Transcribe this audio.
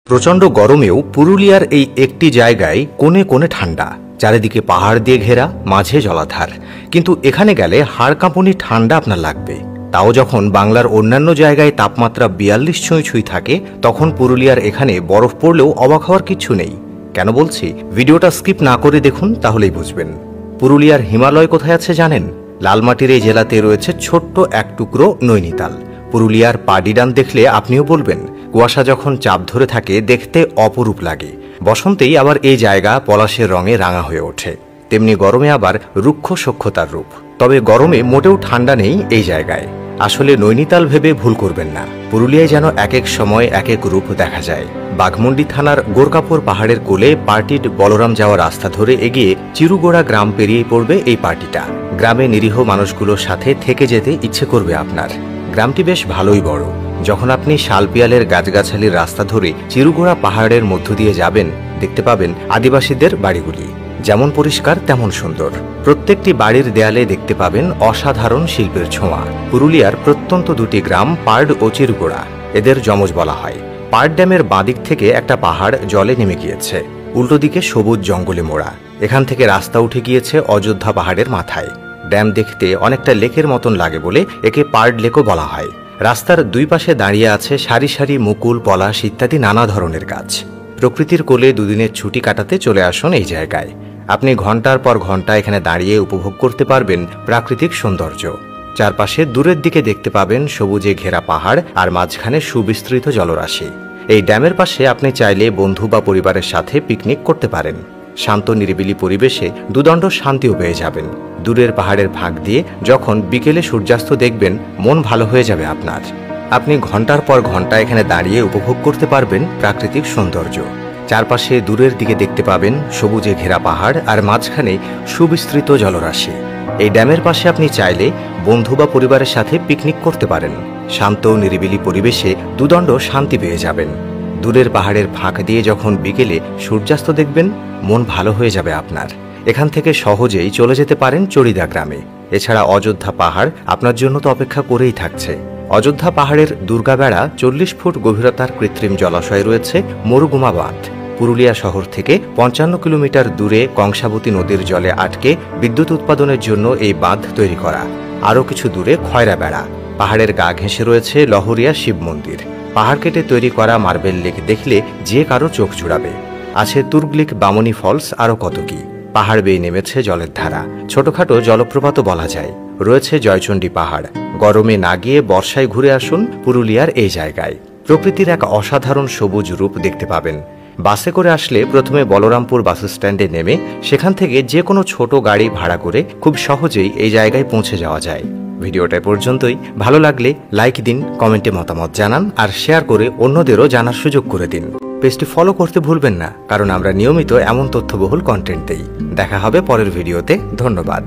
প্রচণ্ড গরমেও পুরুলিয়ার এই একটি জায়গায় কোণে কোণে ঠান্ডা, চারিদিকে পাহাড় দিয়ে ঘেরা, মাঝে জলাধার। কিন্তু এখানে গেলে হাড় কাঁপুনি ঠান্ডা আপনার লাগবে। তাও যখন বাংলার অন্যান্য জায়গায় তাপমাত্রা ৪২ ছুঁই থাকে, তখন পুরুলিয়ার এখানে বরফ পড়লেও অবাক হওয়ার কিছু নেই। কেন বলছি, ভিডিওটা স্কিপ না করে দেখুন, তাহলেই বুঝবেন। পুরুলিয়ার হিমালয় কোথায় আছে জানেন? লালমাটির এই জেলাতে রয়েছে ছোট্ট এক টুকরো নৈনিতাল। পুরুলিয়ার পাডিডান দেখলে আপনিও বলবেন, কুয়াশা যখন চাপ ধরে থাকে দেখতে অপরূপ লাগে। বসন্তেই আবার এই জায়গা পলাশের রঙে রাঙা হয়ে ওঠে, তেমনি গরমে আবার রুক্ষ সখ্যতার রূপ। তবে গরমে মোটেও ঠান্ডা নেই এই জায়গায়। আসলে নৈনিতাল ভেবে ভুল করবেন না, পুরুলিয়ায় যেন এক এক সময় এক এক রূপ দেখা যায়। বাঘমুন্ডি থানার গোরকাপুর পাহাড়ের কোলে পার্টির বলরাম যাওয়ার রাস্তা ধরে এগিয়ে চিরুগোড়া গ্রাম পেরিয়ে পড়বে এই পার্টিটা। গ্রামে নিরীহ মানুষগুলোর সাথে থেকে যেতে ইচ্ছে করবে আপনার। গ্রামটি বেশ ভালোই বড়। যখন আপনি শালপিয়ালের গাছগাছালির রাস্তা ধরে চিরুগোড়া পাহাড়ের মধ্য দিয়ে যাবেন, দেখতে পাবেন আদিবাসীদের বাড়িগুলি। যেমন পরিষ্কার তেমন সুন্দর। প্রত্যেকটি বাড়ির দেয়ালে দেখতে পাবেন অসাধারণ শিল্পের ছোঁয়া। পুরুলিয়ার প্রত্যন্ত দুটি গ্রাম পার্ড ও চিরুগোড়া, এদের যমজ বলা হয়। পার্ড ড্যামের বাঁদিক থেকে একটা পাহাড় জলে নেমে গিয়েছে, উল্টো দিকে সবুজ জঙ্গলে মোড়া। এখান থেকে রাস্তা উঠে গিয়েছে অযোধ্যা পাহাড়ের মাথায়। ড্যাম দেখতে অনেকটা লেকের মতন লাগে বলে একে পার্ড লেকও বলা হয়। রাস্তার দুই পাশে দাঁড়িয়ে আছে সারি সারি মুকুল, পলাশ ইত্যাদি নানা ধরনের গাছ। প্রকৃতির কোলে দুদিনের ছুটি কাটাতে চলে আসুন এই জায়গায়। আপনি ঘন্টার পর ঘন্টা এখানে দাঁড়িয়ে উপভোগ করতে পারবেন প্রাকৃতিক সৌন্দর্য। চারপাশে দূরের দিকে দেখতে পাবেন সবুজে ঘেরা পাহাড় আর মাঝখানে সুবিস্তৃত জলরাশি। এই ড্যামের পাশে আপনি চাইলে বন্ধু বা পরিবারের সাথে পিকনিক করতে পারেন। শান্ত নিরিবিলি পরিবেশে দুদণ্ড শান্তিও পেয়ে যাবেন। দূরের পাহাড়ের ফাঁক দিয়ে যখন বিকেলে সূর্যাস্ত দেখবেন, মন ভালো হয়ে যাবে আপনার। আপনি ঘন্টার পর ঘন্টা এখানে দাঁড়িয়ে উপভোগ করতে পারবেন প্রাকৃতিক সৌন্দর্য। চারপাশে দূরের দিকে দেখতে পাবেন সবুজে ঘেরা পাহাড় আর মাঝখানে সুবিস্তৃত জলরাশি। এই ড্যামের পাশে আপনি চাইলে বন্ধু বা পরিবারের সাথে পিকনিক করতে পারেন। শান্ত নিরিবিলি পরিবেশে দুদণ্ড শান্তি পেয়ে যাবেন। দূরের পাহাড়ের ফাঁক দিয়ে যখন বিকেলে সূর্যাস্ত দেখবেন, মন ভালো হয়ে যাবে আপনার। এখান থেকে সহজেই চলে যেতে পারেন চড়িদা গ্রামে। এছাড়া অযোধ্যা পাহাড় আপনার জন্য তো অপেক্ষা করেই থাকছে। অযোধ্যা পাহাড়ের দুর্গাবেড়া ৪০ ফুট গভীরতার কৃত্রিম জলাশয় রয়েছে মরুগুমা বাঁধ। পুরুলিয়া শহর থেকে ৫৫ কিলোমিটার দূরে কংসাবতী নদীর জলে আটকে বিদ্যুৎ উৎপাদনের জন্য এই বাঁধ তৈরি করা। আরও কিছু দূরে খয়রা বেড়া। পাহাড়ের গা ঘেঁষে রয়েছে লহরিয়া শিব মন্দির। পাহাড় কেটে তৈরি করা মার্বেল লেক দেখলে যে কারো চোখ জুড়াবে। আছে তুর্গলিক বামনি ফলস, আরও কত কি। পাহাড় বেয়ে নেমেছে জলের ধারা, ছোটখাটো জলপ্রপাতও বলা যায়। রয়েছে জয়চণ্ডী পাহাড়। গরমে না গিয়ে বর্ষায় ঘুরে আসুন পুরুলিয়ার এই জায়গায়। প্রকৃতির এক অসাধারণ সবুজ রূপ দেখতে পাবেন। বাসে করে আসলে প্রথমে বলরামপুর বাস স্ট্যান্ডে নেমে সেখান থেকে যে কোনো ছোট গাড়ি ভাড়া করে খুব সহজেই এই জায়গায় পৌঁছে যাওয়া যায়। ভিডিওটা পর্যন্তই। ভালো লাগলে লাইক দিন, কমেন্টে মতামত জানান আর শেয়ার করে অন্যদেরও জানার সুযোগ করে দিন। পেজটি ফলো করতে ভুলবেন না, কারণ আমরা নিয়মিত এমন তথ্যবহুল কন্টেন্ট দেই। দেখা হবে পরের ভিডিওতে। ধন্যবাদ।